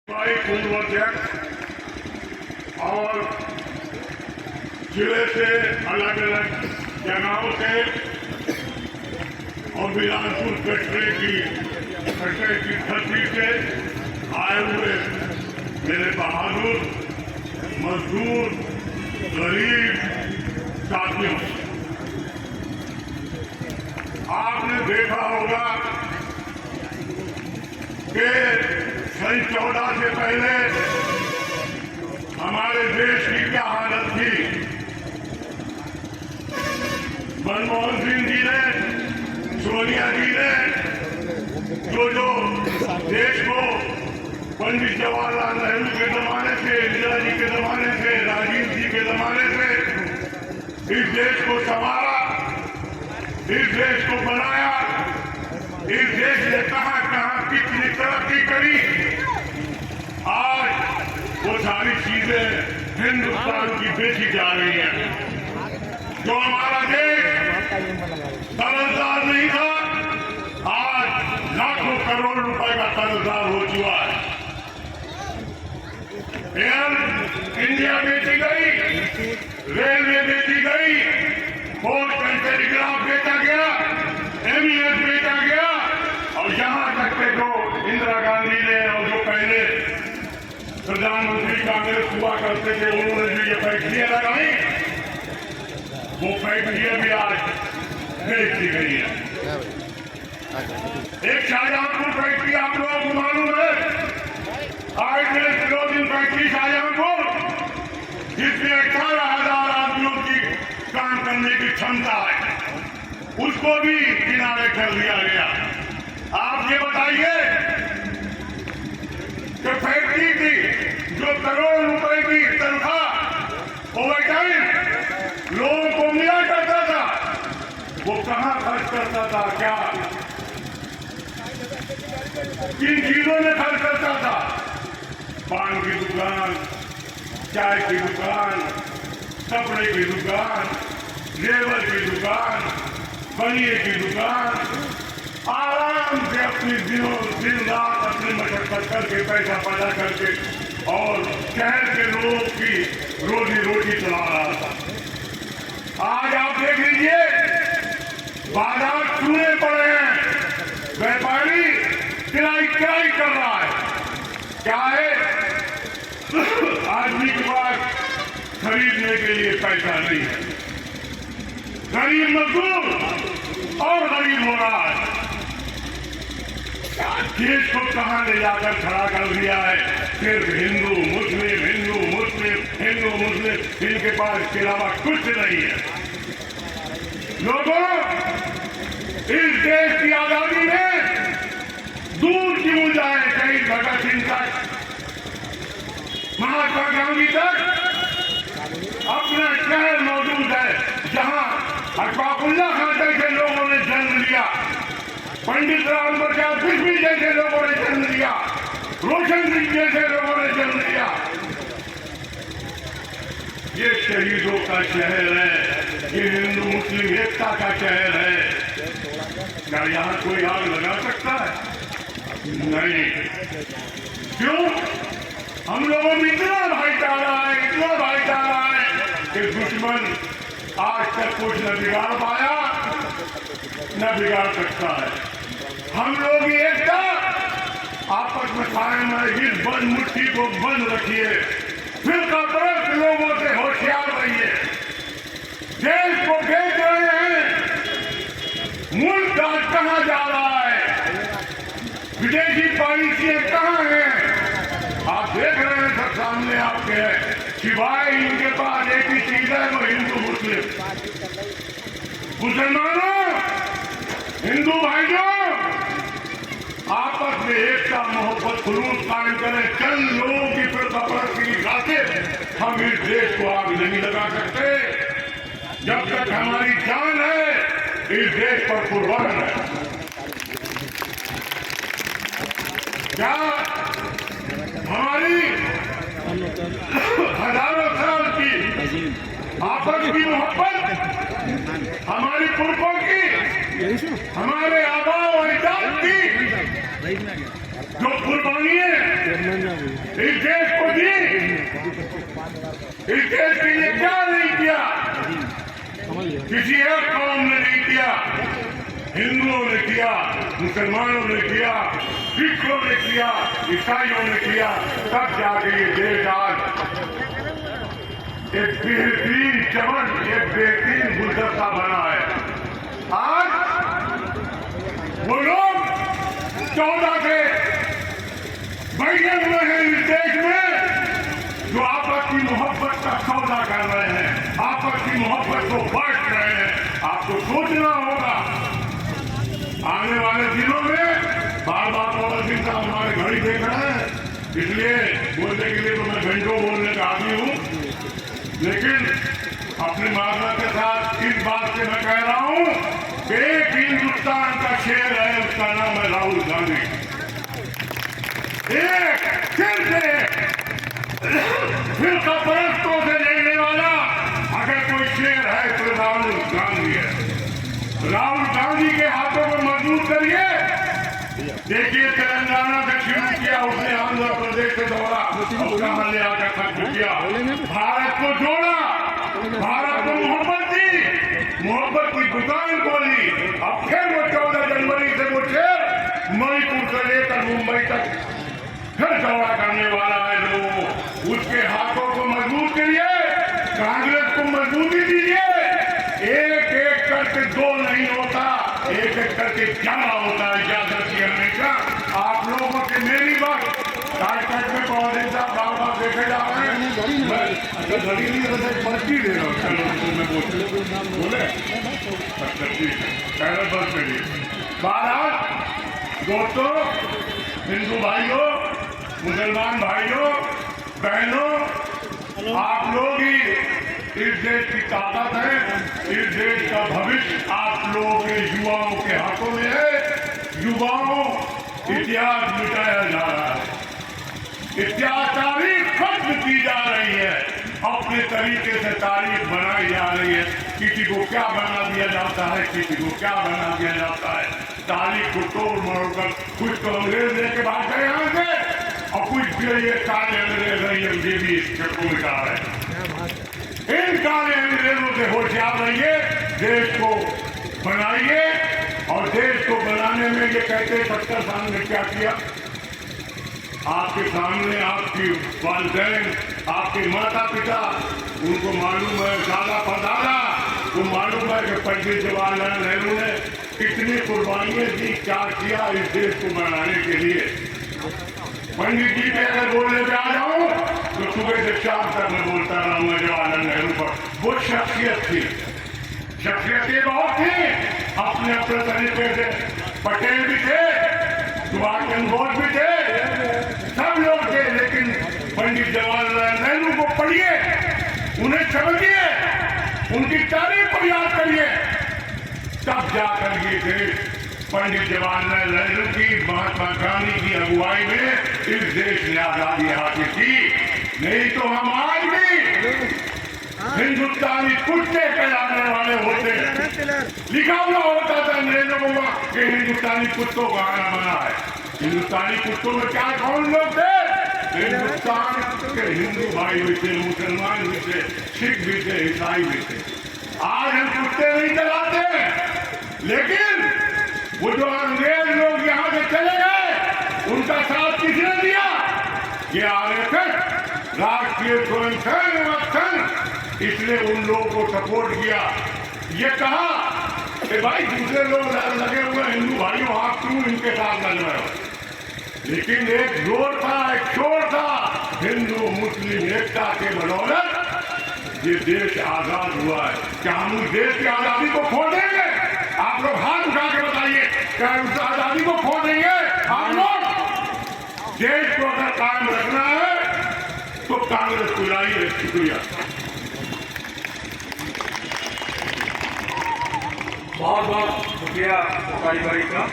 पूर्व अध्यक्ष और जिले से अलग अलग जगहों से और बिलासपुर कटरे की धरती से आए हुए मेरे बहादुर मजदूर गरीब साथियों, आपने देखा होगा कि सन 14 से पहले हमारे देश की क्या हालत थी। मनमोहन सिंह जी ने, सोनिया जी ने जो देश को पंडित जवाहरलाल नेहरू के जमाने से, इंदिरा जी के जमाने से, राजीव जी के जमाने से इस देश को संवारा, इस देश को बनाया, इस देश ने कहां कहां कितनी तरक्की करी, आज वो सारी चीजें हिंदुस्तान की बेची जा रही हैं। जो हमारा देश कर्जदार नहीं था, आज लाखों करोड़ रुपए का कर्जदार हो चुका है। एयर इंडिया बेची गई, रेलवे बेची गई, पोस्ट एंड टेलीग्राफ बेचा गया, एमईएस बेचा गया, और यहां तक के जो इंदिरा गांधी ने और जो पहले प्रधानमंत्री कांग्रेस हुआ करते थे, उन्होंने जो ये फैक्ट्रियां लगाई, वो फैक्ट्रियां भी आज बेच दी गई है। एक शाहजहांपुर फैक्ट्री आप लोगों को मालूम है, हाइड्रोजन फैक्ट्री शाहजहांपुर, जिसमें 18,000 आदमियों की काम करने की क्षमता है, उसको भी किनारे कर दिया गया। आप ये बताइए कि फैक्ट्री की जो करोड़ रुपए की तनख्वाह ओवर टाइम लोगों को मिला करता था, वो कहां खर्च करता था, क्या किन चीजों में खर्च करता था? पान की दुकान, चाय की दुकान, कपड़े की दुकान, जेवर की दुकान, बनिए की दुकान, आराम से अपनी दिन रात अपनी मशक्कत करके पैसा पैदा करके और शहर के लोगों की रोजी रोटी चला रहा था। आज आप देख लीजिए, बाजार चूने पड़े हैं, व्यापारी किराई कर रहा है। क्या है? आदमी के पास खरीदने के लिए पैसा नहीं है, गरीब मजदूर और गरीब हो रहा है। देश को कहां ले जाकर खड़ा कर दिया है? सिर्फ हिंदू मुस्लिम, हिंदू मुस्लिम, हिंदू मुस्लिम, इनके पास इसके अलावा कुछ नहीं है। लोगों, इस देश की आजादी में दूर क्यों जाए, कहीं भगत सिंह तक, महात्मा गांधी तक अपना शहर मौजूद है, जहां अशफाकुल्ला खान जैसे लोगों ने जन्म लिया, पंडित राम प्रसाद बिस्मिल जैसे लोगों ने जन्म लिया, रोशन सिंह जैसे लोगों ने जन्म लिया। ये शहीदों का शहर है, ये हिंदू मुस्लिम एकता का शहर है। क्या यहाँ कोई आग लगा सकता है? नहीं। क्यों? हम लोगों में इतना भाईचारा है, इतना भाईचारा है कि दुश्मन आज तक कुछ न बिगाड़ पाया, न बिगाड़ सकता है। हम लोग एकता आपस में कायम है, इस बंद मुट्ठी को बंद रखिए, फिरका परस्त लोगों से होशियार रहिए। देश को देख रहे हैं, मुल्क आज कहां जा रहा है, विदेशी पॉलिसियां कहां हैं, आप देख रहे हैं, सब सामने आपके है। सिवाय इनके पास एक ही चीज है, वो हिंदू मुस्लिम। मुसलमानों, हिंदू भाइयों, आपस में एकता मोहब्बत खुलूस कायम करें। चंद लोगों की फिरकापरस्ती की खातिर हम इस देश को आग नहीं लगा सकते। जब तक हमारी जान है, इस देश पर कुर्बान है। क्या हमारी हजारों साल की आपस की मोहब्बत, हमारी पुरखों की, हमारे आबा और अजदाद की जो कुर्बानियां इस देश को दी, इस देश के लिए क्या नहीं किया, किसी एक कौम ने नहीं किया। हिंदुओं ने किया, मुसलमानों ने किया, सिखों ने किया, ईसाइयों ने किया, तब जाके ये देश आज एक बेहतरीन चमन, एक बेहतरीन गुलदस्ता बना है। आज वो लोग 14 से बैठे हुए हैं इस देश में जो आपस की मोहब्बत का सौदा कर रहे हैं, आपस की मोहब्बत को बांट रहे हैं। आपको सोचना होगा आने वाले दिनों में बार बार पवन सिंह साहब हमारे घड़ी देख रहे हैं, इसलिए बोलने के लिए तो मैं घंटों बोलने का आदमी हूँ, लेकिन अपनी मांगना के साथ इस बात से मैं कह रहा हूँ कि एक हिंदुस्तान का शेर है, उसका नाम है राहुल गांधी। एक सिर्फ फिरका परस्तों से लड़ने वाला अगर कोई शेर है तो राहुल गांधी है। राहुल गांधी के हाथों को मजबूत करिए। देखिए तेलंगाना से शुरू किया उसने, आंध्र प्रदेश से दौड़ा, कहाँ ले आकर खत्म किया। भारत को जोड़ा, भारत को मोहब्बत दी, मोहब्बत की दुकान खोली। अब फिर वो 14 जनवरी से वो शेर मणिपुर से लेकर मुंबई तक फिर दौड़ा करने वाला है। लोगों उसके हाथों को मजबूत करिए, कांग्रेस को मजबूती दीजिए। एक एक करके 2 नहीं होता, एक एक करके 11 होता है। याद रखिए हमेशा आप लोगों की मेरी बात काट में पौधे साहब बार बार देखे जा रहे हैं। मैं घड़ी नहीं बस पर्ची दे रहा हूँ, चलो मैं बोले अच्छा ठीक है, पहले बस करिए। बहरहाल दोस्तों, हिंदू भाइयों, मुसलमान भाइयों, बहनों, आप लोग ही इस देश की ताकत है। इस देश का भविष्य आप लोगों के युवाओं के हाथों में है। युवाओं इतिहास मिटाया जा रहा है, इतिहास तारीख खत्म की जा रही है, अपने तरीके से तारीख बनाई जा रही है। किसी को क्या बना दिया जाता है, किसी को क्या बना दिया जाता है। तारीख को तोड़ मरोड़ कर कुछ तो अंग्रेज लेके भाग गए यहाँ से, और कुछ ये काले अंग्रेज है, ये भी इसको मिटा रहे हैं। इन काले अंग्रेजों से होशियार रहिए, देश को बनाइए। और देश को बनाने में ये कहते 70 साल में क्या किया, आपके सामने आपकी वालिदैन, आपके माता पिता, उनको मालूम है, दादा परदादा को मालूम है कि पंडित जवाहरलाल नेहरू ने कितनी कुर्बानियां दी, क्या किया इस देश को बनाने के लिए। पंडित जी के अगर बोलने पे आ जाऊं तो सुबह से शाम तक मैं बोलता रहूंगा जवाहरलाल नेहरू पर। वो शख्सियत थी, शख्सियतें बहुत थी अपने अपने तरीके से। पटेल भी थे, सुभाष चंद्र बोस भी थे, सब लोग थे, लेकिन पंडित जवाहरलाल नेहरू को पढ़िए, उन्हें समझिए, उनकी तारीफ को याद करिए, तब जाकर ये देश पंडित जवाहरलाल नेहरू की, महात्मा गांधी की अगुवाई में इस देश ने आजादी हासिल की। नहीं तो हम आज भी हिंदुस्तानी कुत्ते कहलाने वाले होते। लिखा हुआ होता था अंग्रेजों को कि हिंदुस्तानी कुत्तों का आना बना है। हिंदुस्तानी कुत्तों में क्या कौन लोग थे? हिंदुस्तान के हिंदू भाई भी थे, मुसलमान भी थे, सिख भी थे, ईसाई भी थे। आज हम कुत्ते नहीं चलाते, लेकिन वो जो अंग्रेज लोग यहाँ से चले गए, उनका साथ किसने दिया? ये आरएसएस, राष्ट्रीय स्वयंसेवक संघ, इसने उन लोगों को सपोर्ट किया। ये कहा कि भाई दूसरे लोग लगे हुए हिंदू भाइयों, आप क्यों इनके साथ लग रहे हो? लेकिन एक जोर था, एक शोर था, हिंदू मुस्लिम एकता के बदौलत ये देश आजाद हुआ है। क्या हम उस देश की आजादी को खो देंगे? आप लोग हाथ उठा के बताइए, क्या उस आजादी को खो देंगे आप लोग? देश को अगर कायम रखना है तो कांग्रेस को लाइए। शुक्रिया। बहुत बहुत शुक्रिया भाई का।